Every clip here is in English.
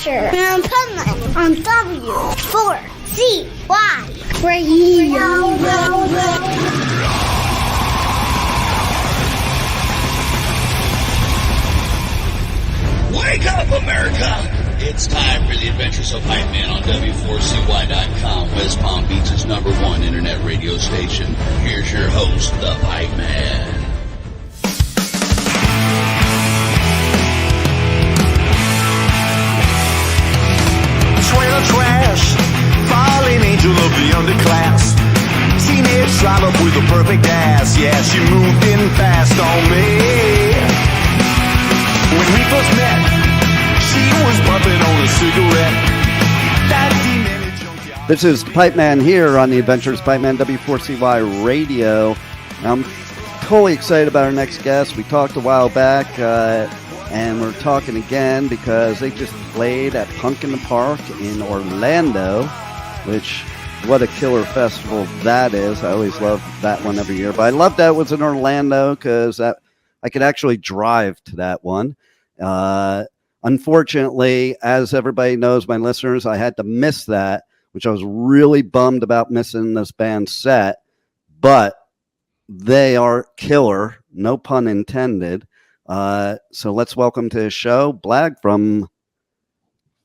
Adventure and Pipeman on W4CY Radio. Wake up, America! It's time for the Adventures of Pipeman on W4CY.com, West Palm Beach's #1 internet radio station. Here's your host, the Pipeman. Trailer trash, fallen angel of the underclass. Teenage drive up with a perfect ass. Yeah, she moved in fast on me. When we first met, she was puffing on a cigarette. This is Pipeman here on the Adventures of Pipeman W4CY Radio. I'm totally excited about our next guest. We talked a while back, and we're talking again because they just played at Punk in the Park in Orlando, which, what a killer festival that is. I always love that one every year. But I love that it was in Orlando because I could actually drive to that one. Unfortunately, as everybody knows, my listeners, I had to miss that, which I was really bummed about missing this band's set, but they are killer, no pun intended. So let's welcome to the show, Blag from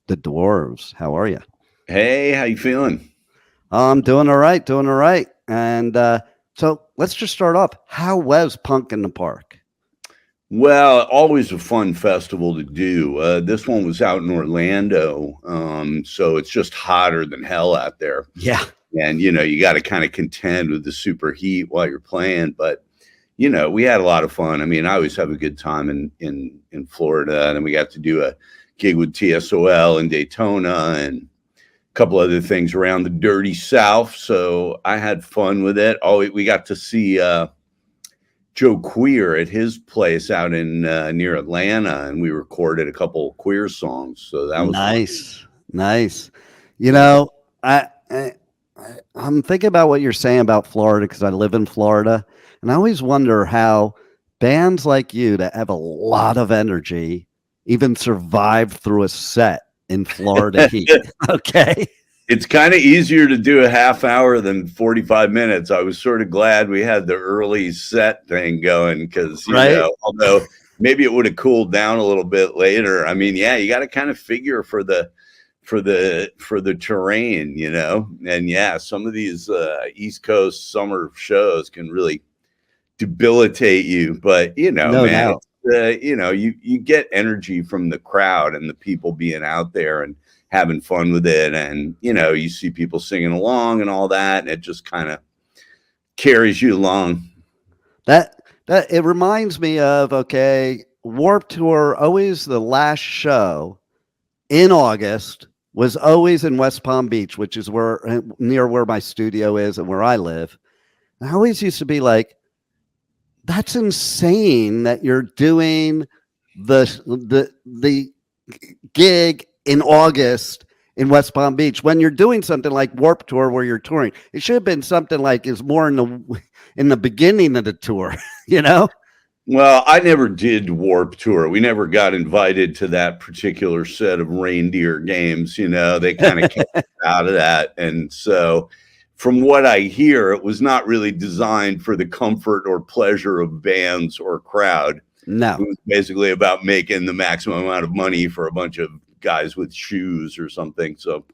the Dwarves. How are you? Hey, how you feeling? I'm doing all right. And so let's just start off. How was Punk in the Park? Well, always a fun festival to do. This one was out in Orlando, so it's just hotter than hell out there. Yeah. And, you got to kind of contend with the super heat while you're playing. But, we had a lot of fun. I mean, I always have a good time in Florida. And we got to do a gig with TSOL in Daytona and a couple other things around the dirty South. So I had fun with it. Oh, we got to see Joe Queer at his place out in near Atlanta, and we recorded a couple of Queer songs. So that was nice. I'm thinking about what you're saying about Florida because I live in Florida, and I always wonder how bands like you that have a lot of energy even survive through a set in Florida heat. Okay. It's kind of easier to do a half hour than 45 minutes. I was sort of glad we had the early set thing going because, although maybe it would have cooled down a little bit later. I mean, yeah, you got to kind of figure for the terrain, and yeah, some of these East Coast summer shows can really debilitate you, but you get energy from the crowd and the people being out there and having fun with it. And, you see people singing along and all that. And it just kind of carries you along. That it reminds me of, Warped Tour, always the last show in August was always in West Palm Beach, which is near where my studio is and where I live. And I always used to be like, that's insane that you're doing the gig in August in West Palm Beach when you're doing something like Warped Tour where you're touring. It should have been something like is more in the beginning of the tour, Well, I never did Warped Tour. We never got invited to that particular set of reindeer games. They kind of kept out of that. And so from what I hear, it was not really designed for the comfort or pleasure of bands or crowd. No. It was basically about making the maximum amount of money for a bunch of guys with shoes or something. So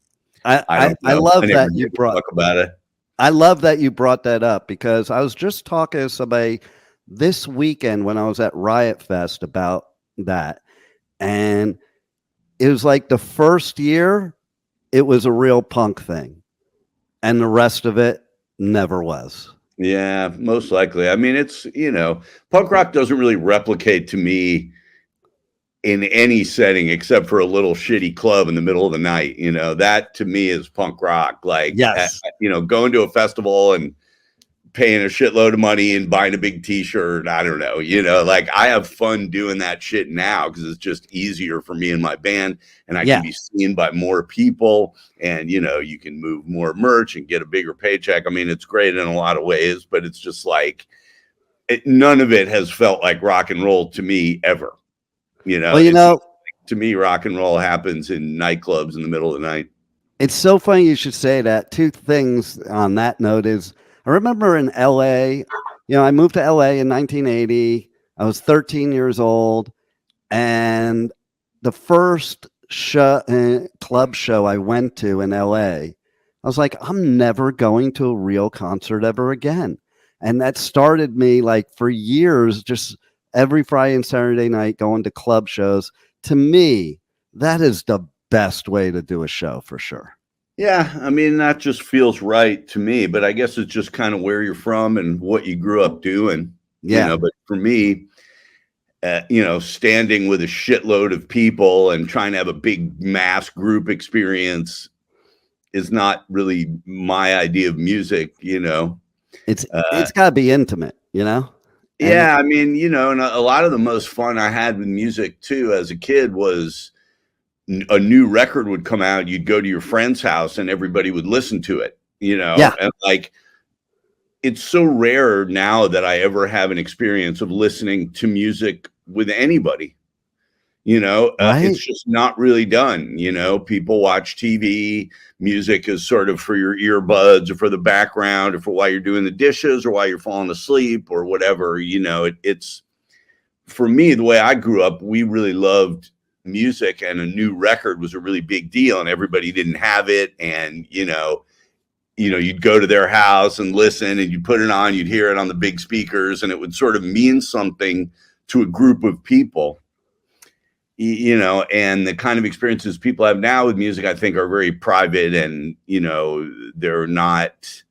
I love that you brought talk about it. I love that you brought that up because I was just talking to somebody this weekend when I was at Riot Fest about that. And it was like the first year it was a real punk thing. And the rest of it never was. Yeah, most likely. I mean, it's, punk rock doesn't really replicate to me in any setting except for a little shitty club in the middle of the night. That to me is punk rock. Like, yes. Going to a festival and paying a shitload of money and buying a big t-shirt. I don't know, like I have fun doing that shit now because it's just easier for me and my band, and I can be seen by more people, and you can move more merch and get a bigger paycheck. I mean, it's great in a lot of ways, but it's just like none of it has felt like rock and roll to me ever. Well, to me, rock and roll happens in nightclubs in the middle of the night. It's so funny you should say that. Two things on that note is I remember in LA, I moved to LA in 1980. I was 13 years old, and the first club show I went to in LA, I was like, I'm never going to a real concert ever again. And that started me like for years, just every Friday and Saturday night going to club shows. To me, that is the best way to do a show for sure. Yeah, I mean, that just feels right to me, but I guess it's just kind of where you're from and what you grew up doing. Yeah. But for me, standing with a shitload of people and trying to have a big mass group experience is not really my idea of music, It's got to be intimate, Yeah, I mean, and a lot of the most fun I had with music too as a kid was a new record would come out, you'd go to your friend's house and everybody would listen to it, Yeah. And like, it's so rare now that I ever have an experience of listening to music with anybody, Right? It's just not really done. People watch TV, music is sort of for your earbuds or for the background or for while you're doing the dishes or while you're falling asleep or whatever, it's for me, the way I grew up, we really loved music, and a new record was a really big deal, and everybody didn't have it. And, you'd go to their house and listen, and you'd put it on, you'd hear it on the big speakers, and it would sort of mean something to a group of people, and the kind of experiences people have now with music, I think, are very private, and, they're not,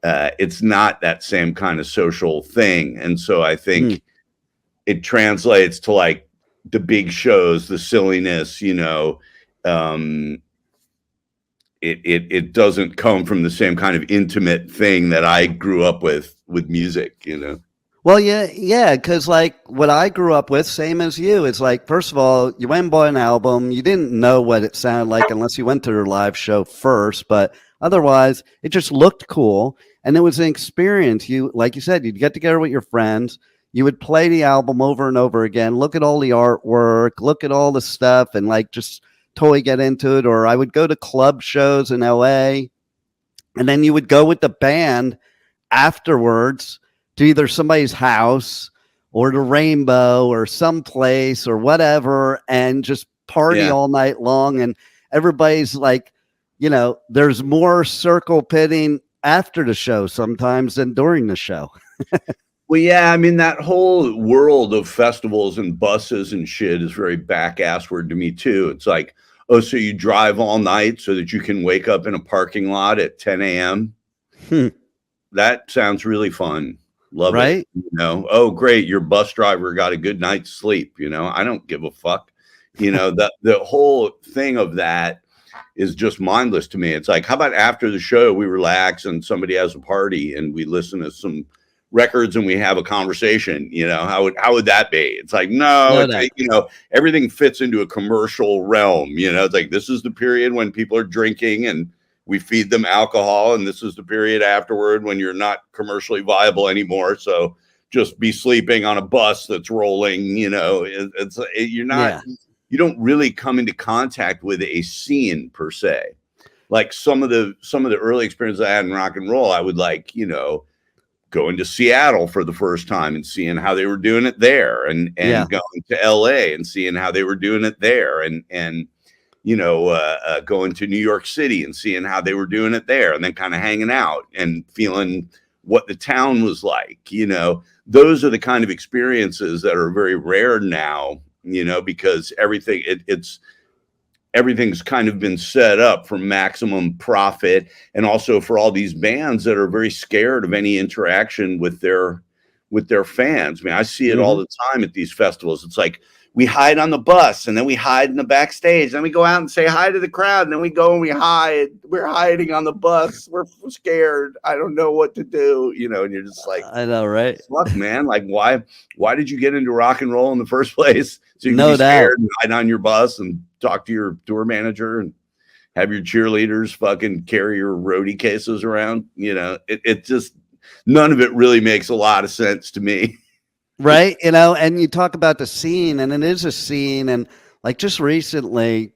it's not that same kind of social thing. And so I think it translates to like the big shows, the silliness, it doesn't come from the same kind of intimate thing that I grew up with music, Well, yeah, because like what I grew up with, same as you, it's like, first of all, you went and bought an album. You didn't know what it sounded like unless you went to their live show first, but otherwise it just looked cool. And it was an experience. Like you said, you'd get together with your friends. You would play the album over and over again, look at all the artwork, look at all the stuff, and like just totally get into it. Or I would go to club shows in LA, and then you would go with the band afterwards to either somebody's house or the Rainbow or someplace or whatever, and just party all night long. And everybody's like, there's more circle pitting after the show sometimes than during the show. Well, yeah, I mean, that whole world of festivals and buses and shit is very back-assward to me, too. It's like, oh, so you drive all night so that you can wake up in a parking lot at 10 a.m.? That sounds really fun. Love it. Oh, great, your bus driver got a good night's sleep. I don't give a fuck. The whole thing of that is just mindless to me. It's like, how about after the show, we relax and somebody has a party and we listen to some records and we have a conversation, how would that be? It's like, no, everything fits into a commercial realm. It's like, this is the period when people are drinking and we feed them alcohol, and this is the period afterward when you're not commercially viable anymore. So just be sleeping on a bus that's rolling, you're not, you don't really come into contact with a scene per se. Like some of the early experiences I had in rock and roll, I would like, going to Seattle for the first time and seeing how they were doing it there, and going to LA and seeing how they were doing it there, and going to New York City and seeing how they were doing it there, and then kind of hanging out and feeling what the town was like. Those are the kind of experiences that are very rare now, because everything's kind of been set up for maximum profit, and also for all these bands that are very scared of any interaction with their fans. I mean, I see it all the time at these festivals. It's like, we hide on the bus, and then we hide in the backstage, then we go out and say hi to the crowd, and then we go and we hide. We're hiding on the bus. We're scared. I don't know what to do, and you're just like, I know, right? Fuck, man. Like, why did you get into rock and roll in the first place? So you can No be scared doubt. and hide on your bus and talk to your tour manager and have your cheerleaders fucking carry your roadie cases around. It just, none of it really makes a lot of sense to me. Right. And you talk about the scene, and it is a scene. And like just recently,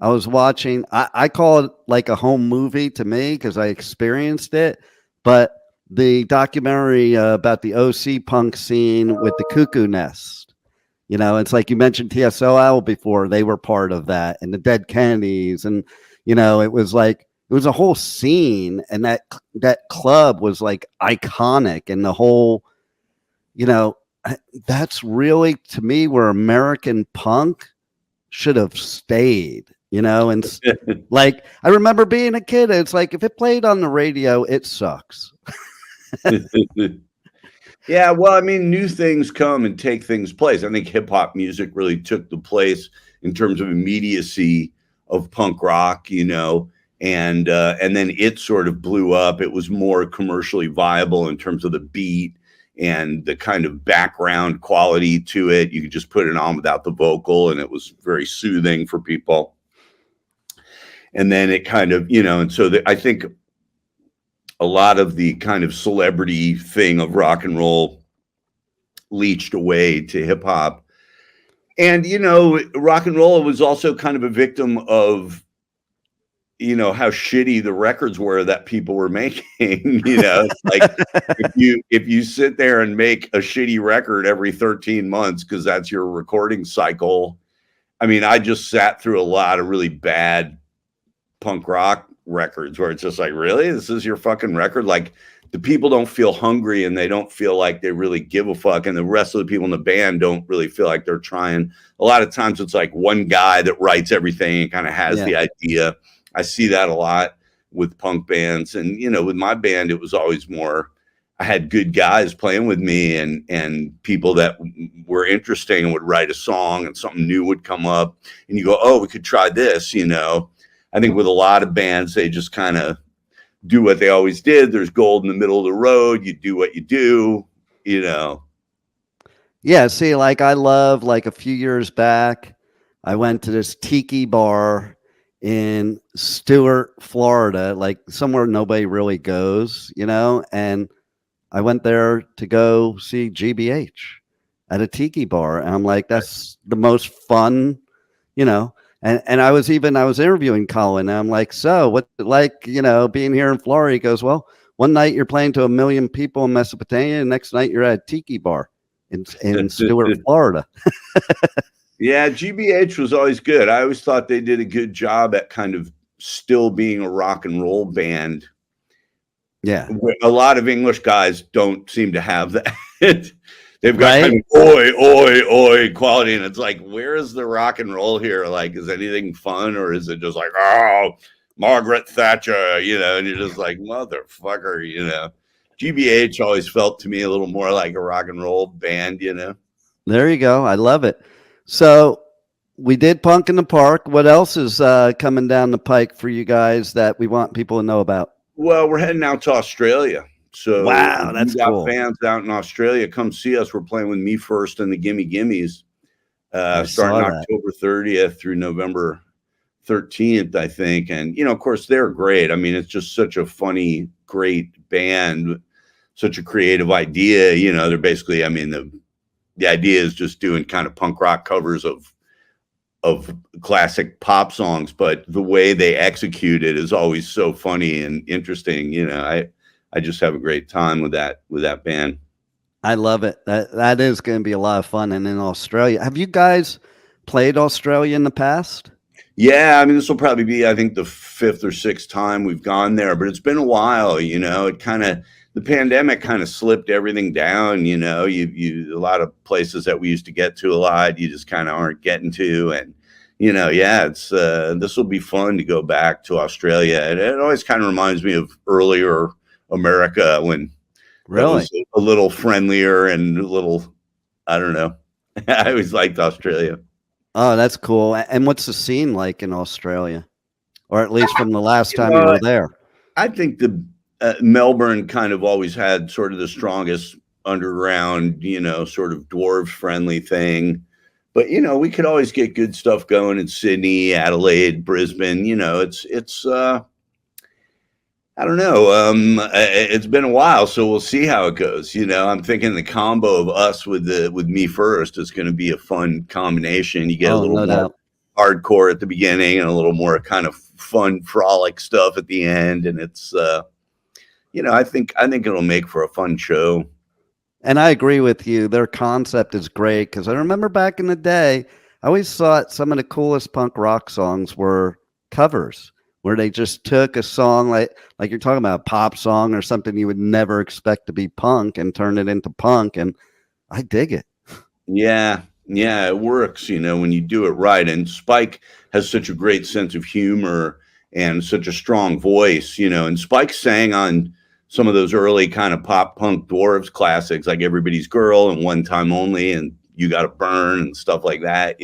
I was watching, I call it like a home movie to me because I experienced it, but the documentary about the OC punk scene with the Cuckoo Nest. You know, it's like you mentioned TSOL before, they were part of that, and the Dead Kennedys. And, you know, it was like, it was a whole scene, and that club was like iconic, and the whole, you know, that's really to me where American punk should have stayed, you know. And like I remember being a kid, it's like if it played on the radio, it sucks. Yeah, well, I mean, new things come and take things place. I think hip hop music really took the place in terms of immediacy of punk rock, you know, and then it sort of blew up. It was more commercially viable in terms of the beat and the kind of background quality to it. You could just put it on without the vocal, and it was very soothing for people. And then it kind of, you know, and so I think a lot of the kind of celebrity thing of rock and roll leached away to hip hop. And, you know, rock and roll was also kind of a victim of, you know, how shitty the records were that people were making. You know, like if you sit there and make a shitty record every 13 months, because that's your recording cycle. I mean, I just sat through a lot of really bad punk rock records where it's just like, really, this is your fucking record? Like, the people don't feel hungry, and they don't feel like they really give a fuck, and the rest of the people in the band don't really feel like they're trying. A lot of times it's like one guy that writes everything and kind of has the idea. I see that a lot with punk bands. And, you know, with my band, it was always more, I had good guys playing with me, and people that were interesting and would write a song, and something new would come up, and you go, oh, we could try this, you know. I think with a lot of bands, they just kind of do what they always did. There's gold in the middle of the road. You do what you do, you know. Yeah. See, like I love, like a few years back, I went to this tiki bar in Stewart, Florida, like somewhere nobody really goes, you know, and I went there to go see GBH at a tiki bar. And I'm like, that's the most fun, you know. And I was interviewing Colin, and I'm like, so what, like, you know, being here in Florida? He goes, well, one night you're playing to 1 million people in Mesopotamia, and next night you're at a tiki bar in Stewart, Florida. Yeah, GBH was always good. I always thought they did a good job at kind of still being a rock and roll band. Yeah. A lot of English guys don't seem to have that. They've got kind of oi quality, and it's like, where is the rock and roll here? Like, is anything fun, or is it just like, oh, Margaret Thatcher, you know? And you're just like, motherfucker, you know. GBH always felt to me a little more like a rock and roll band, you know. There you go. I love it. So we did Punk in the Park. What else is coming down the pike for you guys that we want people to know about? Well, we're heading out to Australia. So wow, that's cool. Fans out in Australia, come see us. We're playing with Me First and the Gimme Gimmes, starting October 30th through November 13th, I think. And, you know, of course, they're great. I mean, it's just such a funny, great band, such a creative idea. You know, they're basically, I mean, the idea is just doing kind of punk rock covers of classic pop songs, but the way they execute it is always so funny and interesting. You know, I just have a great time with that band. I love it. That is going to be a lot of fun. And in Australia, have you guys played Australia in the past? Yeah, I mean, this will probably be, I think, the 5th or 6th time we've gone there, but it's been a while. You know, the pandemic kind of slipped everything down. You know, you a lot of places that we used to get to a lot, you just kind of aren't getting to. And, you know, yeah, it's this will be fun to go back to Australia. And it always kind of reminds me of earlier America, when really was a little friendlier and a little, I don't know. I always liked Australia. Oh, that's cool. And what's the scene like in Australia, or at least from the last time you were there? I think the Melbourne kind of always had sort of the strongest underground, you know, sort of dwarves friendly thing. But, you know, we could always get good stuff going in Sydney, Adelaide, Brisbane. You know, it's I don't know. It's been a while, so we'll see how it goes. You know, I'm thinking the combo of us with Me First is going to be a fun combination. You get a little more hardcore at the beginning and a little more kind of fun frolic stuff at the end. And it's, I think it'll make for a fun show. And I agree with you. Their concept is great because I remember back in the day, I always thought some of the coolest punk rock songs were covers, where they just took a song like you're talking about, a pop song or something you would never expect to be punk and turn it into punk. And I dig it. Yeah, it works, when you do it right. And Spike has such a great sense of humor and such a strong voice, and Spike sang on some of those early kind of pop punk Dwarves classics, like Everybody's Girl and One Time Only and You Gotta Burn and stuff like that.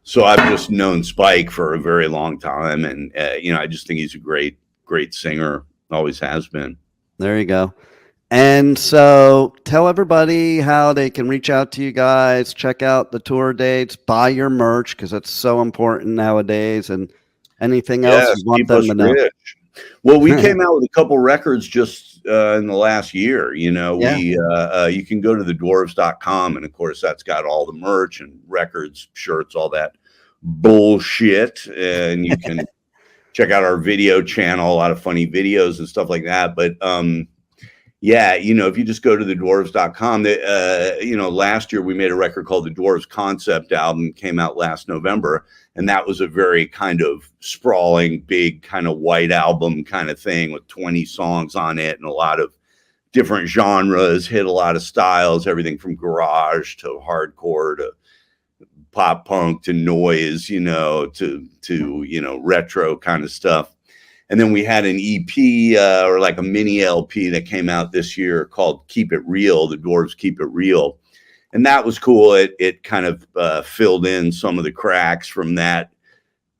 So I've just known Spike for a very long time. And, I just think he's a great, great singer. Always has been. There you go. And so tell everybody how they can reach out to you guys, check out the tour dates, buy your merch, because that's so important nowadays. And anything else you want them to know. Rich. Well, we came out with a couple records just in the last year. You can go to thedwarves.com, and of course that's got all the merch and records, shirts, all that bullshit. And you can check out our video channel, a lot of funny videos and stuff like that. But if you just go to thedwarves.com, last year we made a record called the Dwarves Concept Album, came out last November. And that was a very kind of sprawling, big kind of white album kind of thing with 20 songs on it and a lot of different genres, hit a lot of styles, everything from garage to hardcore to pop punk to noise, to retro kind of stuff. And then we had an EP or like a mini LP that came out this year called Keep It Real, the Dwarves Keep It Real. And that was cool. It kind of filled in some of the cracks from that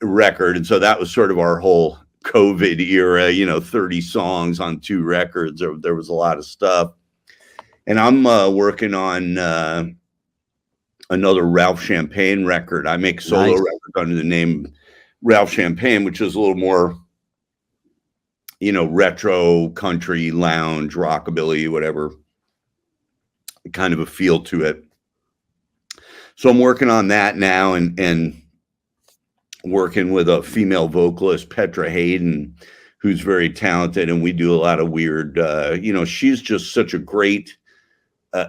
record. And so that was sort of our whole COVID era, 30 songs on 2 records. There was a lot of stuff. And I'm working on another Ralph Champagne record. I make solo records under the name Ralph Champagne, which is a little more, retro, country, lounge, rockabilly, whatever kind of a feel to it. So I'm working on that now and working with a female vocalist, Petra Hayden, who's very talented. And we do a lot of weird, she's just such a great,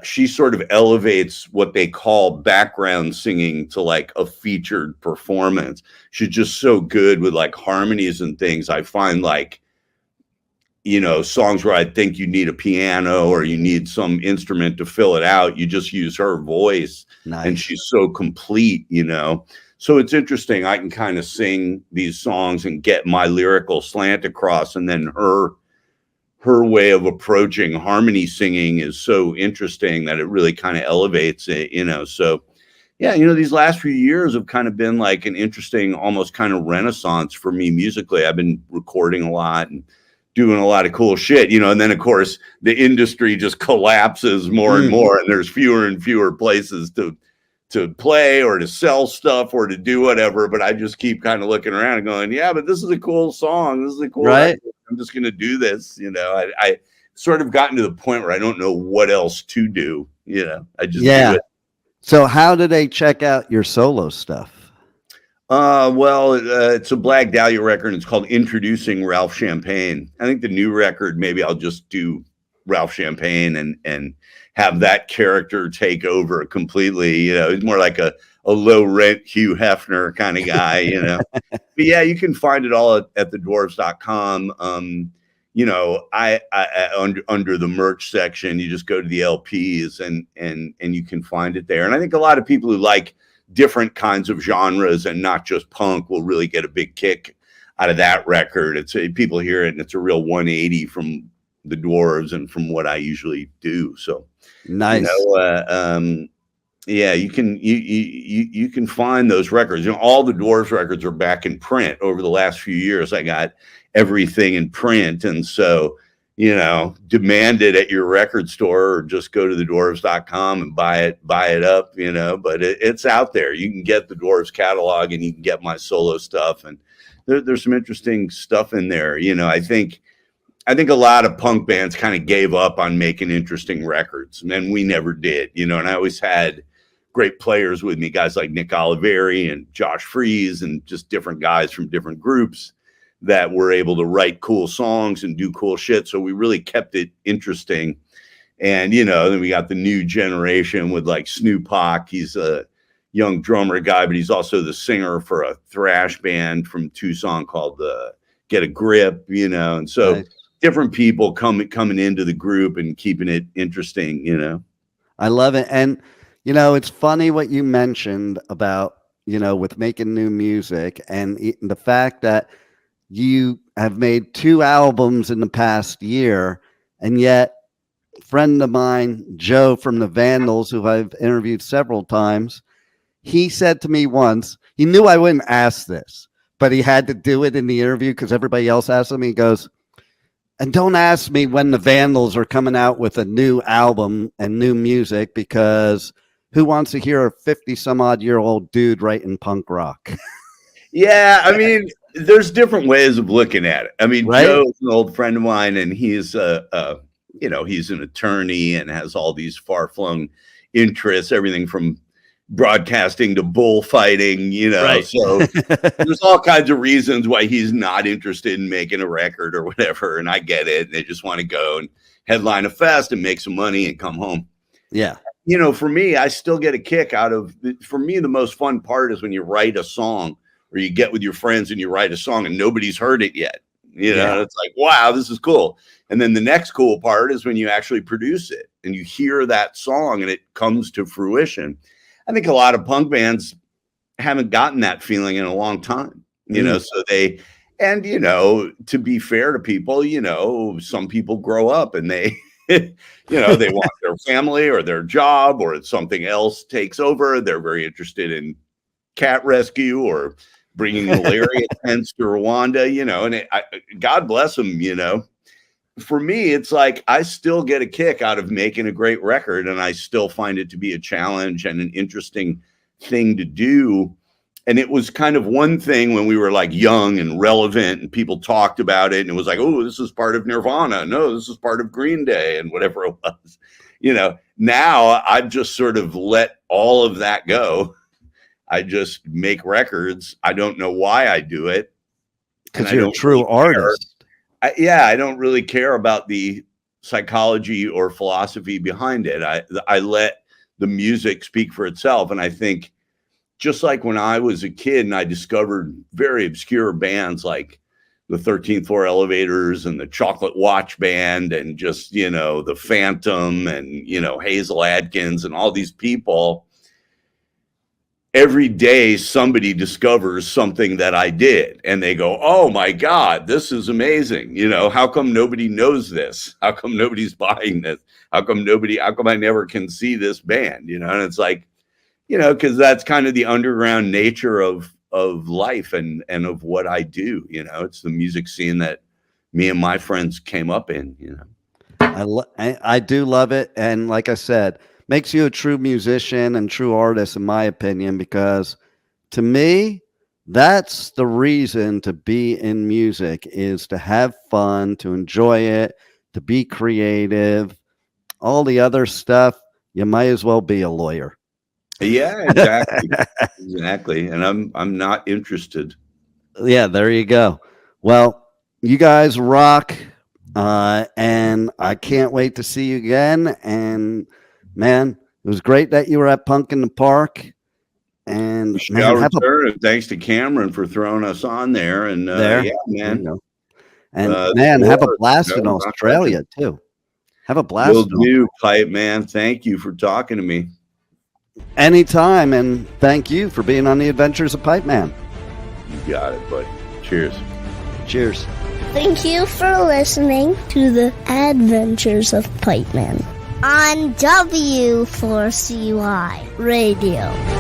she sort of elevates what they call background singing to like a featured performance. She's just so good with like harmonies and things. I find like, songs where I think you need a piano or you need some instrument to fill it out, you just use her voice. Nice. And she's so complete, So it's interesting. I can kind of sing these songs and get my lyrical slant across. And then her way of approaching harmony singing is so interesting that it really kind of elevates it, So, these last few years have kind of been like an interesting, almost kind of renaissance for me musically. I've been recording a lot and doing a lot of cool shit, and then of course the industry just collapses more and more, and there's fewer and fewer places to play or to sell stuff or to do whatever. But I just keep kind of looking around and going, yeah, but this is a cool song. This is a cool record. I'm just going to do this. I sort of gotten to the point where I don't know what else to do. I just do it. So how do they check out your solo stuff? It's a Blag Dahlia record. And it's called Introducing Ralph Champagne. I think the new record, maybe I'll just do Ralph Champagne and have that character take over completely. He's more like a low rent Hugh Hefner kind of guy, But yeah, you can find it all at thedwarves.com. I under the merch section, you just go to the LPs and you can find it there. And I think a lot of people who like different kinds of genres and not just punk will really get a big kick out of that record. It's people hear it and it's a real 180 from the Dwarves and from what I usually do. So nice. You can find those records. All the Dwarves records are back in print. Over the last few years, I got everything in print, and so demand it at your record store or just go to thedwarves.com and buy it up, but it's out there. You can get the Dwarves catalog and you can get my solo stuff. And there's some interesting stuff in there. I think a lot of punk bands kind of gave up on making interesting records, and we never did, and I always had great players with me, guys like Nick Oliveri and Josh Freeze, and just different guys from different groups that were able to write cool songs and do cool shit. So we really kept it interesting. And, you know, then we got the new generation with like Snoop Hawk. He's a young drummer guy, but he's also the singer for a thrash band from Tucson called Get a Grip, you know. And so different people coming into the group and keeping it interesting, you know. I love it. And, you know, it's funny what you mentioned about, you know, with making new music and the fact that you have made 2 albums in the past year, and yet a friend of mine, Joe from the Vandals, who I've interviewed several times, he said to me once, he knew I wouldn't ask this, but he had to do it in the interview because everybody else asked him. He goes, and don't ask me when the Vandals are coming out with a new album and new music, because who wants to hear a 50-some-odd-year-old dude writing punk rock? Yeah, I mean, there's different ways of looking at it. I mean, right? Joe's an old friend of mine, and he's you know, he's an attorney and has all these far-flung interests, everything from broadcasting to bullfighting, you know. Right. So there's all kinds of reasons why he's not interested in making a record or whatever, and I get it. They just want to go and headline a fest and make some money and come home. Yeah. You know, for me, I still get a kick out of, for me, the most fun part is when you write a song, or you get with your friends and you write a song and nobody's heard it yet. You know, it's like, wow, this is cool. And then the next cool part is when you actually produce it and you hear that song and it comes to fruition. I think a lot of punk bands haven't gotten that feeling in a long time, you know, so they, and, you know, to be fair to people, you know, some people grow up and they, you know, they want their family or their job or something else takes over. They're very interested in cat rescue or bringing malaria tents to Rwanda, you know, and God bless them, you know. For me, it's like I still get a kick out of making a great record, and I still find it to be a challenge and an interesting thing to do. And it was kind of one thing when we were like young and relevant and people talked about it, and it was like, oh, this is part of Nirvana. No, this is part of Green Day and whatever it was. You know, now I've just sort of let all of that go. I just make records. I don't know why I do it. Because you're a true artist. I don't really care about the psychology or philosophy behind it. I let the music speak for itself. And I think just like when I was a kid and I discovered very obscure bands like the 13th Floor Elevators and the Chocolate Watch Band and just, you know, the Phantom and, you know, Hazel Adkins and all these people, every day somebody discovers something that I did and they go, oh my God, this is amazing. You know, how come nobody knows this? How come nobody's buying this? How come I never can see this band? You know, and it's like, you know, because that's kind of the underground nature of life and of what I do. You know, it's the music scene that me and my friends came up in, you know. I do love it. And like I said, makes you a true musician and true artist, in my opinion, because to me, that's the reason to be in music, is to have fun, to enjoy it, to be creative. All the other stuff, you might as well be a lawyer. Yeah, exactly. Exactly. And I'm not interested. Yeah, there you go. Well, you guys rock. And I can't wait to see you again. And man, it was great that you were at Punk in the Park. And man, thanks to Cameron for throwing us on there. And yeah, man. And man, have a blast in Australia too. Have a blast. Will do, Pipe Man. Thank you for talking to me. Anytime, and thank you for being on the Adventures of Pipeman. You got it, buddy. Cheers. Cheers. Thank you for listening to the Adventures of Pipeman on W4CY Radio.